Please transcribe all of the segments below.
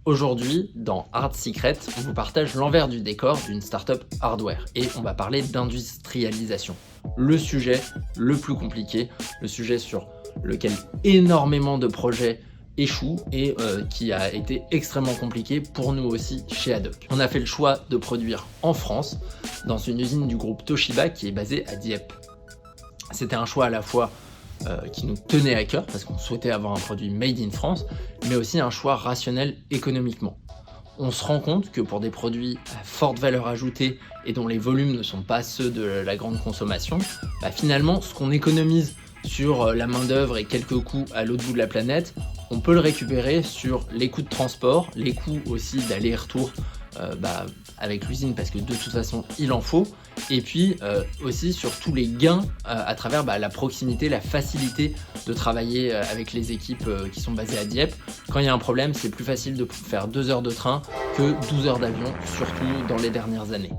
Aujourd'hui, dans Hard Secret, on vous partage l'envers du décor d'une startup hardware et on va parler d'industrialisation. Le sujet le plus compliqué, le sujet sur lequel énormément de projets échouent et qui a été extrêmement compliqué pour nous aussi chez Haddock. On a fait le choix de produire en France, dans une usine du groupe Toshiba qui est basée à Dieppe. C'était un choix à la fois qui nous tenait à cœur parce qu'on souhaitait avoir un produit made in France, mais aussi un choix rationnel économiquement. On se rend compte que pour des produits à forte valeur ajoutée et dont les volumes ne sont pas ceux de la grande consommation, finalement ce qu'on économise sur la main d'œuvre et quelques coûts à l'autre bout de la planète, on peut le récupérer sur les coûts de transport, les coûts aussi d'aller-retour avec l'usine parce que de toute façon il en faut, et puis aussi sur tous les gains à travers la proximité, la facilité de travailler avec les équipes qui sont basées à Dieppe. Quand il y a un problème, c'est plus facile de faire 2 heures de train que 12 heures d'avion, surtout dans les dernières années.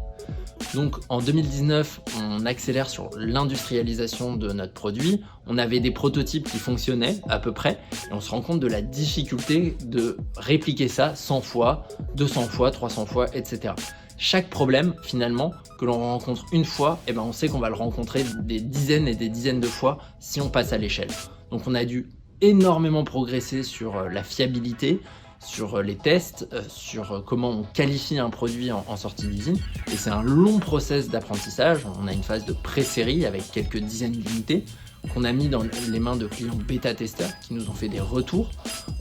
Donc en 2019, on accélère sur l'industrialisation de notre produit. On avait des prototypes qui fonctionnaient à peu près et on se rend compte de la difficulté de répliquer ça 100 fois, 200 fois, 300 fois, etc. Chaque problème finalement que l'on rencontre une fois, on sait qu'on va le rencontrer des dizaines et des dizaines de fois si on passe à l'échelle. Donc on a dû énormément progresser sur la fiabilité, sur les tests, sur comment on qualifie un produit en sortie d'usine. Et c'est un long process d'apprentissage. On a une phase de pré-série avec quelques dizaines d'unités qu'on a mis dans les mains de clients bêta-testeurs qui nous ont fait des retours.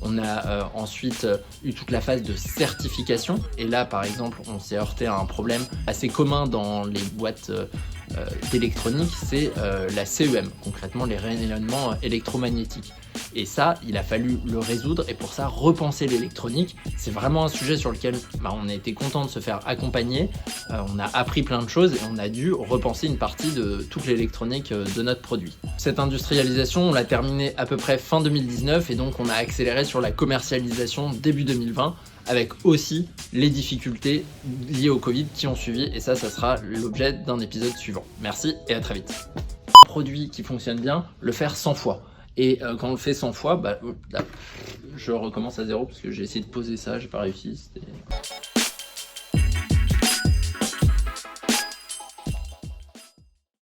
On a ensuite eu toute la phase de certification. Et là, par exemple, on s'est heurté à un problème assez commun dans les boîtes d'électronique, c'est la CEM, concrètement les rayonnements électromagnétiques. Et ça, il a fallu le résoudre et pour ça, repenser l'électronique. C'est vraiment un sujet sur lequel on a été content de se faire accompagner. On a appris plein de choses et on a dû repenser une partie de toute l'électronique de notre produit. Cette industrialisation, on l'a terminée à peu près fin 2019 et donc on a accéléré sur la commercialisation début 2020 avec aussi les difficultés liées au Covid qui ont suivi et ça sera l'objet d'un épisode suivant. Merci et à très vite. Un produit qui fonctionne bien, le faire 100 fois. Et quand on le fait 100 fois, je recommence à zéro parce que j'ai essayé de poser ça, j'ai pas réussi.